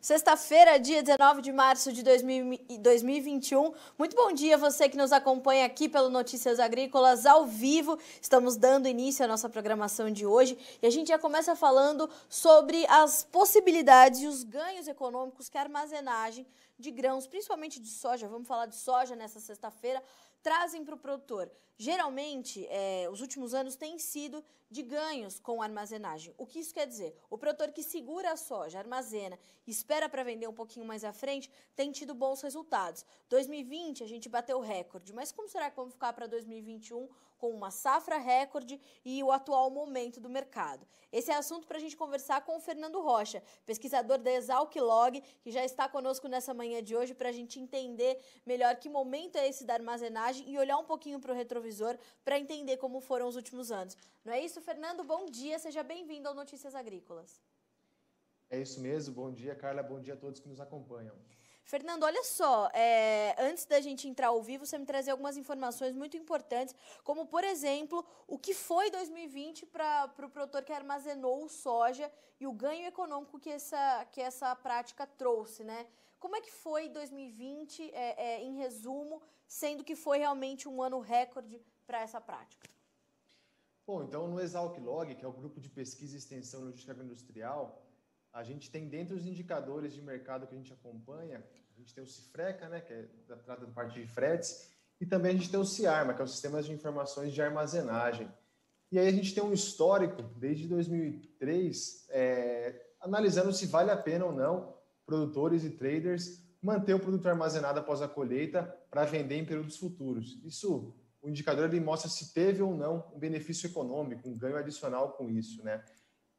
Sexta-feira, dia 19 de março de 2021. Muito bom dia você que nos acompanha aqui pelo Notícias Agrícolas ao vivo. Estamos dando início à nossa programação de hoje e a gente já começa falando sobre as possibilidades e os ganhos econômicos que a armazenagem de grãos, principalmente de soja, vamos falar de soja nessa sexta-feira, trazem para o produtor. Geralmente, os últimos anos têm sido de ganhos com armazenagem. O que isso quer dizer? O produtor que segura a soja, armazena e espera para vender um pouquinho mais à frente, tem tido bons resultados. 2020 a gente bateu recorde, mas como será que vamos ficar para 2021 com uma safra recorde e o atual momento do mercado? Esse é assunto para a gente conversar com o Fernando Rocha, pesquisador da Exalc Log, que já está conosco nessa manhã de hoje para a gente entender melhor que momento é esse da armazenagem e olhar um pouquinho para o retrovisor para entender como foram os últimos anos. Não é isso, Fernando? Bom dia, seja bem-vindo ao Notícias Agrícolas. É isso mesmo, bom dia, Carla, bom dia a todos que nos acompanham. Fernando, olha só, antes da gente entrar ao vivo, você me trazer algumas informações muito importantes, como, por exemplo, o que foi 2020 para o produtor que armazenou soja e o ganho econômico que essa prática trouxe, né? Como é que foi 2020, em resumo, sendo que foi realmente um ano recorde para essa prática? Bom, então no Exalc Log, que é o grupo de pesquisa e extensão logística agroindustrial, a gente tem dentro os indicadores de mercado que a gente acompanha, a gente tem o Cifreca, né, que trata da parte de fretes, e também a gente tem o Ciarma, que é o Sistema de Informações de Armazenagem. E aí a gente tem um histórico, desde 2003, analisando se vale a pena ou não produtores e traders manter o produto armazenado após a colheita para vender em períodos futuros. Isso, o indicador ele mostra se teve ou não um benefício econômico, um ganho adicional com isso, né?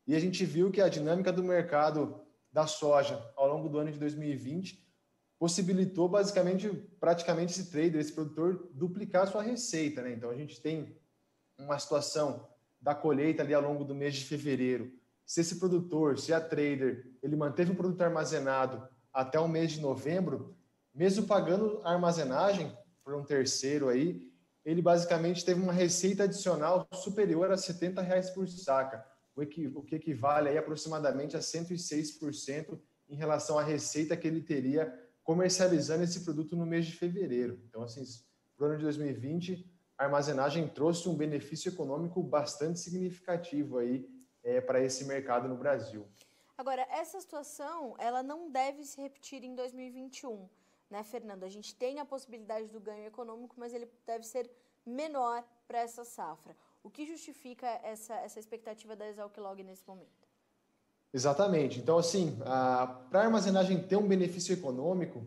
E a gente viu que a dinâmica do mercado da soja ao longo do ano de 2020 possibilitou praticamente esse trader, esse produtor, duplicar sua receita, né? Então a gente tem uma situação da colheita ali ao longo do mês de fevereiro. Se esse produtor, se a trader, ele manteve o produto armazenado até o mês de novembro, mesmo pagando a armazenagem por um terceiro aí, ele basicamente teve uma receita adicional superior a R$70 por saca, o que equivale aí aproximadamente a 106% em relação à receita que ele teria comercializando esse produto no mês de fevereiro. Então, assim, para o ano de 2020, a armazenagem trouxe um benefício econômico bastante significativo aí para esse mercado no Brasil. Agora, essa situação, ela não deve se repetir em 2021, né, Fernando? A gente tem a possibilidade do ganho econômico, mas ele deve ser menor para essa safra. O que justifica essa expectativa da Exalc Log nesse momento? Exatamente. Então, assim, para a armazenagem ter um benefício econômico,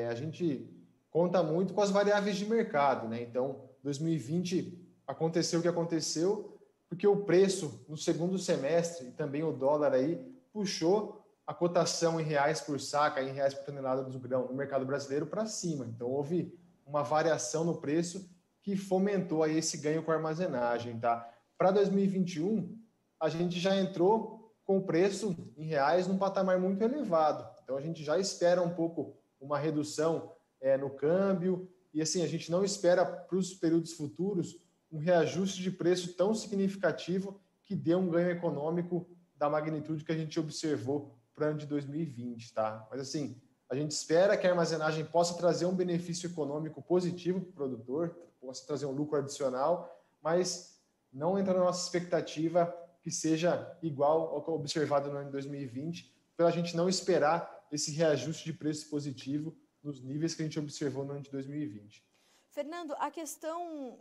a gente conta muito com as variáveis de mercado, né? Então, 2020 aconteceu o que aconteceu, porque o preço no segundo semestre e também o dólar aí puxou a cotação em reais por saca, em reais por tonelada do grão no mercado brasileiro para cima. Então, houve uma variação no preço que fomentou aí esse ganho com a armazenagem, tá? Para 2021, a gente já entrou com o preço em reais num patamar muito elevado. Então, a gente já espera um pouco uma redução no câmbio e, assim, a gente não espera para os períodos futuros um reajuste de preço tão significativo que dê um ganho econômico da magnitude que a gente observou para o ano de 2020, tá? Mas, assim, a gente espera que a armazenagem possa trazer um benefício econômico positivo para o produtor, possa trazer um lucro adicional, mas não entra na nossa expectativa que seja igual ao que observado no ano de 2020, pela gente não esperar esse reajuste de preço positivo nos níveis que a gente observou no ano de 2020. Fernando, a questão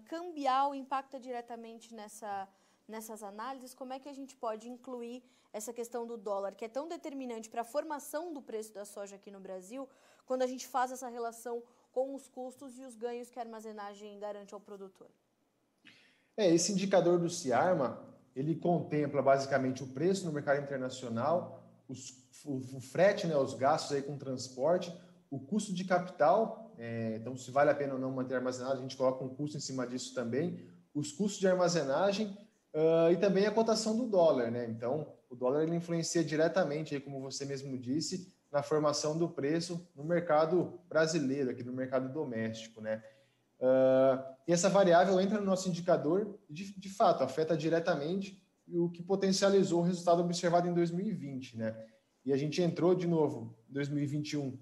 cambial impacta diretamente nessas análises? Como é que a gente pode incluir essa questão do dólar, que é tão determinante para a formação do preço da soja aqui no Brasil, quando a gente faz essa relação com os custos e os ganhos que a armazenagem garante ao produtor? Esse indicador do Ciarma, ele contempla basicamente o preço no mercado internacional, o frete, né, os gastos aí com transporte, o custo de capital, então se vale a pena ou não manter armazenado, a gente coloca um custo em cima disso também, os custos de armazenagem e também a cotação do dólar, né? Então, o dólar ele influencia diretamente, aí, como você mesmo disse, na formação do preço no mercado brasileiro, aqui no mercado doméstico, né? E essa variável entra no nosso indicador e, de fato, afeta diretamente o que potencializou o resultado observado em 2020, né? e a gente entrou de novo em 2021,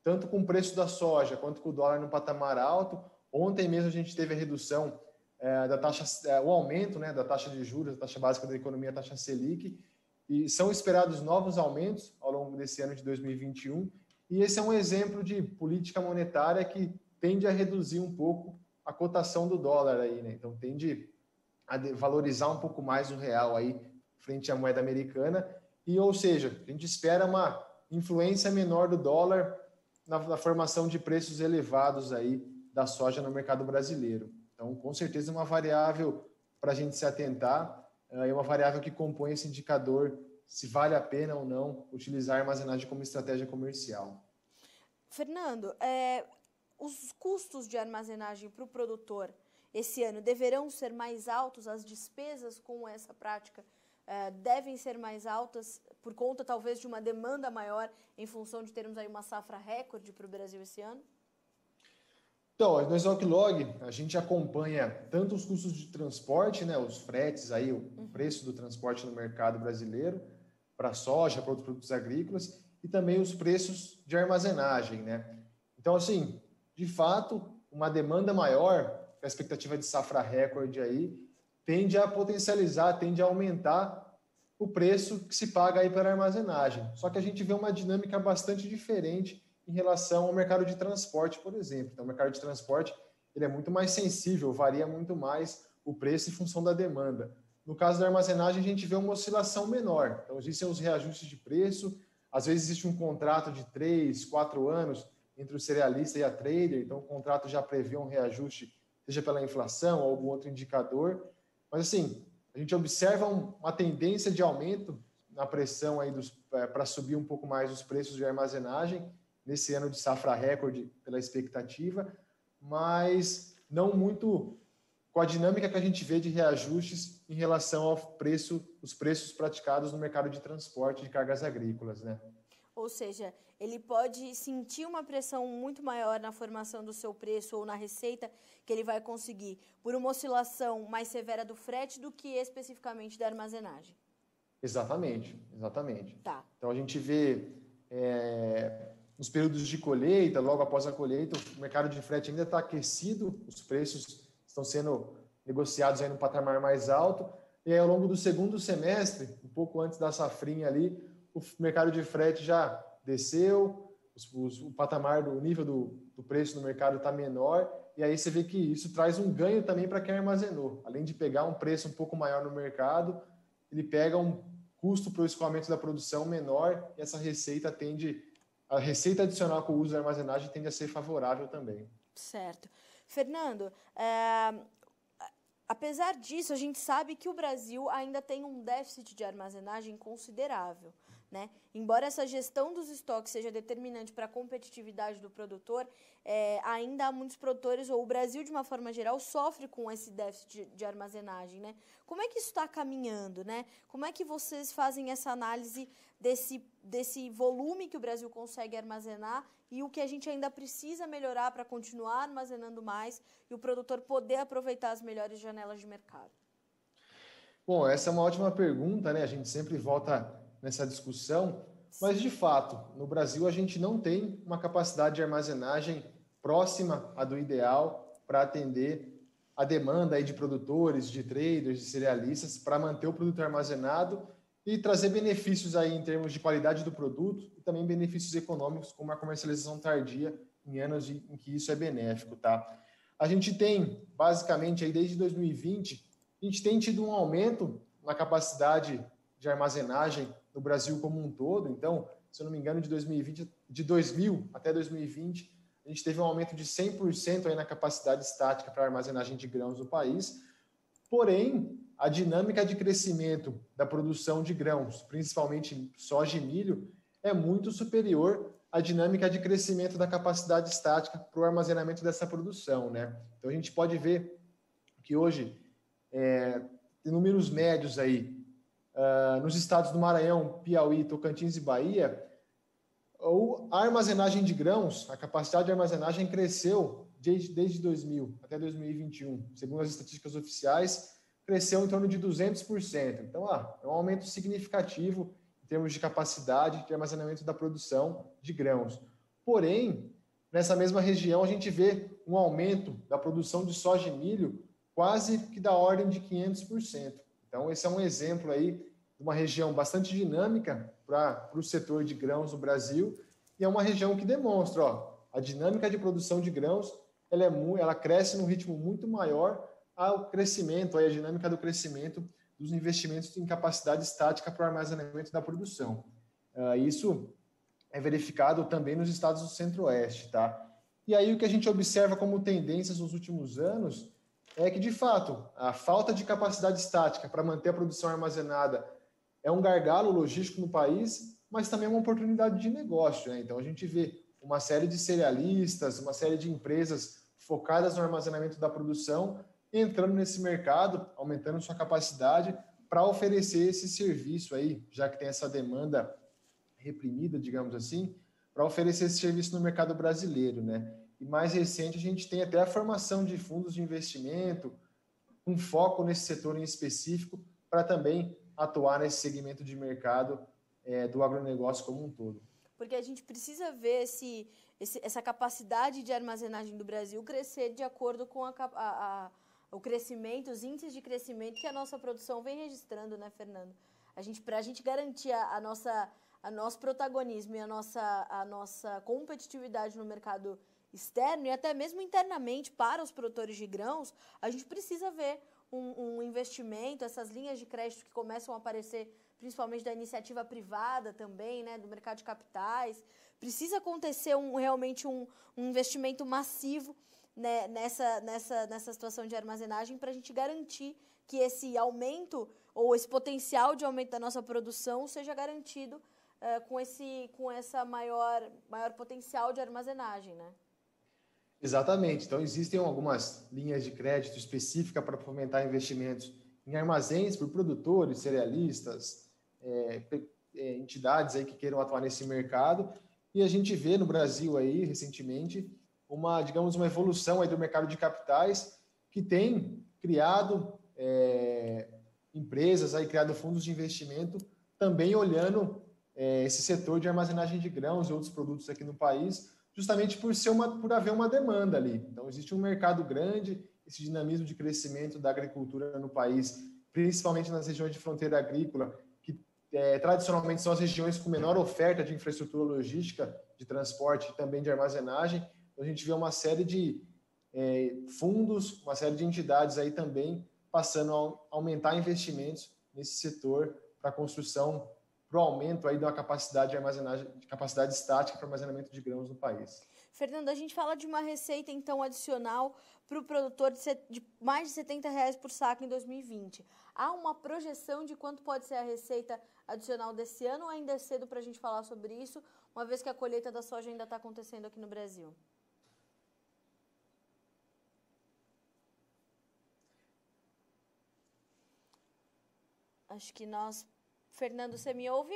tanto com o preço da soja quanto com o dólar no patamar alto. Ontem mesmo a gente teve a redução da taxa, o aumento, né, da taxa de juros, da taxa básica da economia, a taxa Selic, e são esperados novos aumentos ao longo desse ano de 2021, e esse é um exemplo de política monetária que tende a reduzir um pouco a cotação do dólar aí, né? Então tende a valorizar um pouco mais o real aí frente à moeda americana, e ou seja, a gente espera uma influência menor do dólar na formação de preços elevados aí da soja no mercado brasileiro. Então, com certeza, é uma variável para a gente se atentar, é uma variável que compõe esse indicador se vale a pena ou não utilizar a armazenagem como estratégia comercial. Fernando, os custos de armazenagem para o produtor esse ano deverão ser mais altos? As despesas com essa prática devem ser mais altas por conta, talvez, de uma demanda maior em função de termos aí uma safra recorde para o Brasil esse ano? Então, no Exalc Log, a gente acompanha tanto os custos de transporte, né, os fretes, aí, o preço do transporte no mercado brasileiro, para soja, para outros produtos agrícolas, e também os preços de armazenagem, né? Então, assim, de fato, uma demanda maior, a expectativa de safra recorde aí, tende a potencializar, tende a aumentar o preço que se paga aí para armazenagem. Só que a gente vê uma dinâmica bastante diferente em relação ao mercado de transporte, por exemplo. Então, o mercado de transporte ele é muito mais sensível, varia muito mais o preço em função da demanda. No caso da armazenagem, a gente vê uma oscilação menor. Então, existem os reajustes de preço, às vezes existe um contrato de 3, 4 anos entre o cerealista e a trader, então o contrato já prevê um reajuste, seja pela inflação ou algum outro indicador. Mas, assim, a gente observa uma tendência de aumento na pressão aí para subir um pouco mais os preços de armazenagem, nesse ano de safra recorde pela expectativa, mas não muito com a dinâmica que a gente vê de reajustes em relação ao os preços praticados no mercado de transporte de cargas agrícolas, né? Ou seja, ele pode sentir uma pressão muito maior na formação do seu preço ou na receita que ele vai conseguir por uma oscilação mais severa do frete do que especificamente da armazenagem. Exatamente, exatamente. Tá. Então a gente vê nos períodos de colheita, logo após a colheita, o mercado de frete ainda está aquecido, os preços estão sendo negociados aí no patamar mais alto, e aí, ao longo do segundo semestre, um pouco antes da safrinha ali, o mercado de frete já desceu, o patamar do nível do preço no mercado está menor, e aí você vê que isso traz um ganho também para quem armazenou. Além de pegar um preço um pouco maior no mercado, ele pega um custo para o escoamento da produção menor, e essa receita a receita adicional com o uso da armazenagem tende a ser favorável também. Certo. Fernando, apesar disso, a gente sabe que o Brasil ainda tem um déficit de armazenagem considerável, né? Embora essa gestão dos estoques seja determinante para a competitividade do produtor, ainda há muitos produtores, ou o Brasil, de uma forma geral, sofre com esse déficit de armazenagem, né? Como é que isso está caminhando, né? Como é que vocês fazem essa análise desse volume que o Brasil consegue armazenar e o que a gente ainda precisa melhorar para continuar armazenando mais e o produtor poder aproveitar as melhores janelas de mercado? Bom, essa é uma ótima pergunta, né? A gente sempre volta nessa discussão, mas de fato, no Brasil a gente não tem uma capacidade de armazenagem próxima à do ideal para atender a demanda aí de produtores, de traders, de cerealistas, para manter o produto armazenado e trazer benefícios aí em termos de qualidade do produto e também benefícios econômicos, como a comercialização tardia em anos em que isso é benéfico, tá? A gente tem, basicamente, aí desde 2020, a gente tem tido um aumento na capacidade de armazenagem no Brasil como um todo. Então, se eu não me engano, de 2000 até 2020, a gente teve um aumento de 100% aí na capacidade estática para armazenagem de grãos no país. Porém, a dinâmica de crescimento da produção de grãos, principalmente soja e milho, é muito superior à dinâmica de crescimento da capacidade estática para o armazenamento dessa produção, né? Então, a gente pode ver que hoje, em números médios aí, nos estados do Maranhão, Piauí, Tocantins e Bahia, a armazenagem de grãos, a capacidade de armazenagem cresceu desde 2000 até 2021. Segundo as estatísticas oficiais, cresceu em torno de 200%. Então, é um aumento significativo em termos de capacidade de armazenamento da produção de grãos. Porém, nessa mesma região, a gente vê um aumento da produção de soja e milho quase que da ordem de 500%. Então, esse é um exemplo aí de uma região bastante dinâmica para o setor de grãos no Brasil, e é uma região que demonstra, a dinâmica de produção de grãos, ela cresce num ritmo muito maior ao crescimento, a dinâmica do crescimento dos investimentos em capacidade estática para o armazenamento da produção. Isso é verificado também nos estados do Centro-Oeste, tá? E aí o que a gente observa como tendências nos últimos anos é que, de fato, a falta de capacidade estática para manter a produção armazenada é um gargalo logístico no país, mas também é uma oportunidade de negócio, né? Então, a gente vê uma série de cerealistas, uma série de empresas focadas no armazenamento da produção entrando nesse mercado, aumentando sua capacidade para oferecer esse serviço aí, já que tem essa demanda reprimida, digamos assim, para oferecer esse serviço no mercado brasileiro, né? E mais recente, a gente tem até a formação de fundos de investimento, um foco nesse setor em específico, para também atuar nesse segmento de mercado do agronegócio como um todo. Porque a gente precisa ver essa capacidade de armazenagem do Brasil crescer de acordo com o crescimento, os índices de crescimento que a nossa produção vem registrando, né, Fernando? Para a gente garantir a nosso protagonismo e a nossa competitividade no mercado externo e até mesmo internamente para os produtores de grãos, a gente precisa ver um investimento, essas linhas de crédito que começam a aparecer, principalmente da iniciativa privada também, né, do mercado de capitais. Precisa acontecer realmente um investimento massivo, né, nessa situação de armazenagem para a gente garantir que esse aumento ou esse potencial de aumento da nossa produção seja garantido com essa maior potencial de armazenagem, né? Exatamente. Então, existem algumas linhas de crédito específicas para fomentar investimentos em armazéns por produtores, cerealistas, entidades aí que queiram atuar nesse mercado. E a gente vê no Brasil aí, recentemente, uma evolução aí do mercado de capitais que tem criado empresas, aí, criado fundos de investimento, também olhando esse setor de armazenagem de grãos e outros produtos aqui no país, justamente por haver uma demanda ali. Então, existe um mercado grande, esse dinamismo de crescimento da agricultura no país, principalmente nas regiões de fronteira agrícola, que tradicionalmente são as regiões com menor oferta de infraestrutura logística, de transporte e também de armazenagem. Então, a gente vê uma série de fundos, uma série de entidades aí também passando a aumentar investimentos nesse setor para a construção, para o aumento aí da capacidade de armazenagem, de capacidade estática para armazenamento de grãos no país. Fernando, a gente fala de uma receita, então, adicional para o produtor de mais de R$70 por saco em 2020. Há uma projeção de quanto pode ser a receita adicional desse ano ou ainda é cedo para a gente falar sobre isso, uma vez que a colheita da soja ainda está acontecendo aqui no Brasil? Acho que Fernando, você me ouve?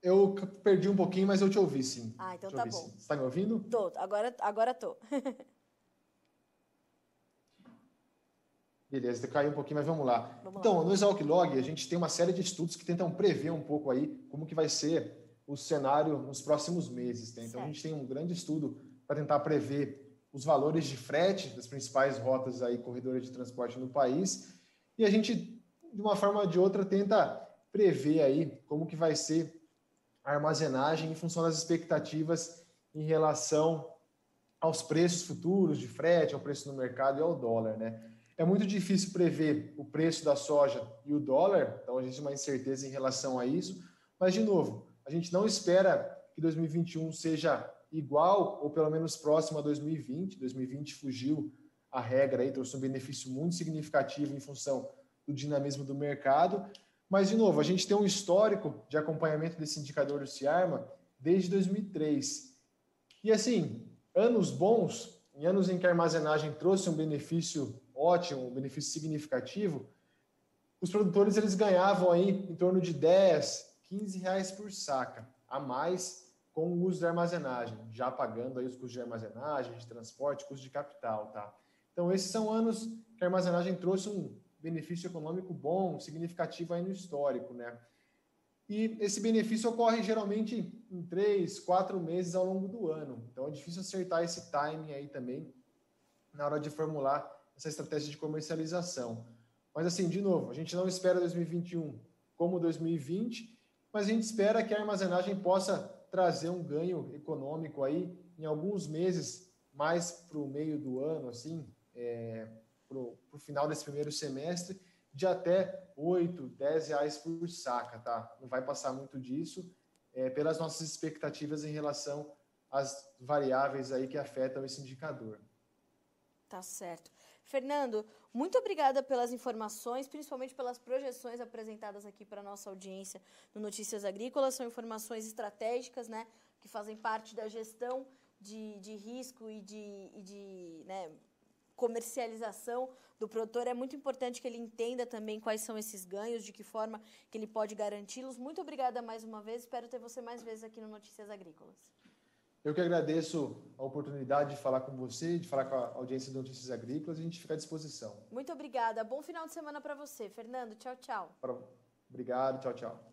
Eu perdi um pouquinho, mas eu te ouvi, sim. Ah, então tá bom. Você está me ouvindo? Tô, agora tô. Beleza, caiu um pouquinho, mas vamos lá. Então, no Exalc Log, a gente tem uma série de estudos que tentam prever um pouco aí como que vai ser o cenário nos próximos meses. Né? Então, a gente tem um grande estudo para tentar prever os valores de frete das principais rotas aí, corredores de transporte no país, e a gente, de uma forma ou de outra, tenta prever aí como que vai ser a armazenagem em função das expectativas em relação aos preços futuros de frete, ao preço no mercado e ao dólar, né? É muito difícil prever o preço da soja e o dólar, então a gente tem uma incerteza em relação a isso, mas, de novo, a gente não espera que 2021 seja igual ou pelo menos próximo a 2020. 2020 fugiu a regra aí, trouxe um benefício muito significativo em função do dinamismo do mercado, mas, de novo, a gente tem um histórico de acompanhamento desse indicador do Ciarma desde 2003. E, assim, anos bons, em anos em que a armazenagem trouxe um benefício ótimo, um benefício significativo, os produtores eles ganhavam aí em torno de 10, 15 reais por saca, a mais com o uso da armazenagem, já pagando aí os custos de armazenagem, de transporte, custo de capital, tá? Então, esses são anos que a armazenagem trouxe benefício econômico bom, significativo aí no histórico, né? E esse benefício ocorre geralmente em 3, 4 meses ao longo do ano. Então é difícil acertar esse timing aí também na hora de formular essa estratégia de comercialização. Mas assim, de novo, a gente não espera 2021 como 2020, mas a gente espera que a armazenagem possa trazer um ganho econômico aí em alguns meses, mais para o meio do ano, assim, para o final desse primeiro semestre, de até R$8, R$10 por saca, tá? Não vai passar muito disso, pelas nossas expectativas em relação às variáveis aí que afetam esse indicador. Tá certo. Fernando, muito obrigada pelas informações, principalmente pelas projeções apresentadas aqui para a nossa audiência no Notícias Agrícolas. São informações estratégicas, né, que fazem parte da gestão de risco e de né, comercialização do produtor. É muito importante que ele entenda também quais são esses ganhos, de que forma que ele pode garanti-los. Muito obrigada mais uma vez, espero ter você mais vezes aqui no Notícias Agrícolas. Eu que agradeço a oportunidade de falar com você, de falar com a audiência do Notícias Agrícolas, e a gente fica à disposição. Muito obrigada. Bom final de semana para você, Fernando. Tchau, tchau. Obrigado, tchau, tchau.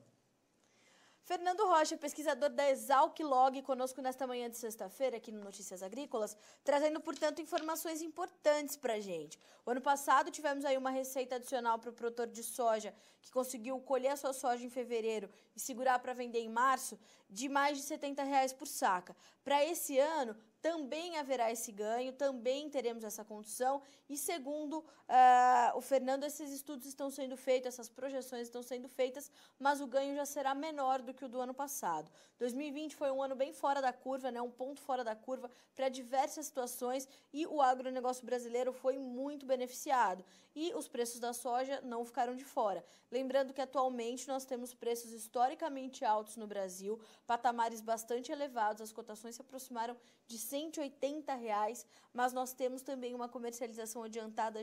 Fernando Rocha, pesquisador da Exalc Log, conosco nesta manhã de sexta-feira aqui no Notícias Agrícolas, trazendo, portanto, informações importantes para a gente. O ano passado tivemos aí uma receita adicional para o produtor de soja, que conseguiu colher a sua soja em fevereiro e segurar para vender em março, de mais de R$70 por saca. Para esse ano, também haverá esse ganho, também teremos essa condição e, segundo o Fernando, esses estudos estão sendo feitos, essas projeções estão sendo feitas, mas o ganho já será menor do que o do ano passado. 2020 foi um ano bem fora da curva, né, um ponto fora da curva para diversas situações e o agronegócio brasileiro foi muito beneficiado. E os preços da soja não ficaram de fora. Lembrando que atualmente nós temos preços historicamente altos no Brasil, patamares bastante elevados, as cotações se aproximaram de R$180, mas nós temos também uma comercialização adiantada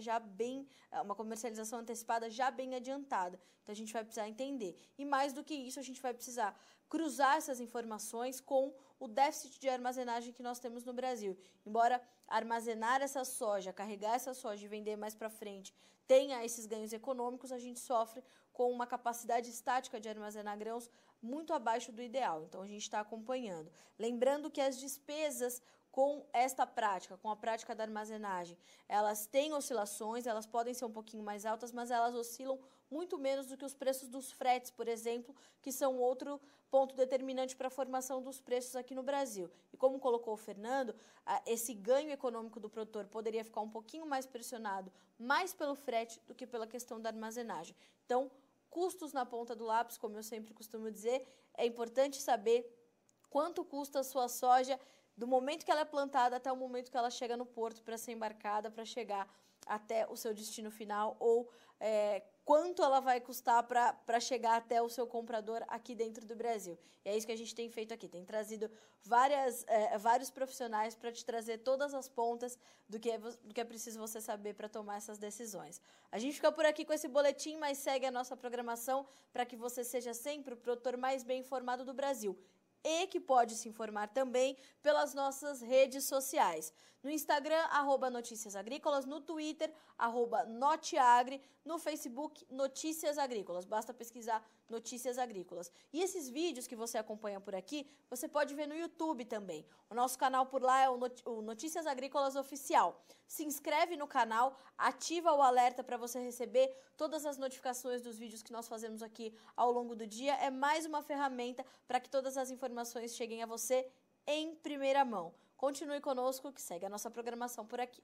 uma comercialização antecipada já bem adiantada. Então a gente vai precisar entender. E mais do que isso, a gente vai precisar cruzar essas informações com o déficit de armazenagem que nós temos no Brasil. Embora armazenar essa soja, carregar essa soja e vender mais para frente tenha esses ganhos econômicos, a gente sofre com uma capacidade estática de armazenar grãos muito abaixo do ideal. Então, a gente está acompanhando. Lembrando que as despesas com esta prática, com a prática da armazenagem, elas têm oscilações, elas podem ser um pouquinho mais altas, mas elas oscilam muito menos do que os preços dos fretes, por exemplo, que são outro ponto determinante para a formação dos preços aqui no Brasil. E como colocou o Fernando, esse ganho econômico do produtor poderia ficar um pouquinho mais pressionado, mais pelo frete do que pela questão da armazenagem. Então, custos na ponta do lápis, como eu sempre costumo dizer, é importante saber quanto custa a sua soja do momento que ela é plantada até o momento que ela chega no porto para ser embarcada, para chegar até o seu destino final, ou quanto ela vai custar para chegar até o seu comprador aqui dentro do Brasil. E é isso que a gente tem feito aqui, tem trazido vários profissionais para te trazer todas as pontas do que é preciso você saber para tomar essas decisões. A gente fica por aqui com esse boletim, mas segue a nossa programação para que você seja sempre o produtor mais bem informado do Brasil. E que pode se informar também pelas nossas redes sociais. No Instagram, @Notícias Agrícolas, no Twitter, @Noteagri, no Facebook, Notícias Agrícolas. Basta pesquisar Notícias Agrícolas. E esses vídeos que você acompanha por aqui, você pode ver no YouTube também. O nosso canal por lá é o Notícias Agrícolas Oficial. Se inscreve no canal, ativa o alerta para você receber todas as notificações dos vídeos que nós fazemos aqui ao longo do dia. É mais uma ferramenta para que todas as informações cheguem a você em primeira mão. Continue conosco, que segue a nossa programação por aqui.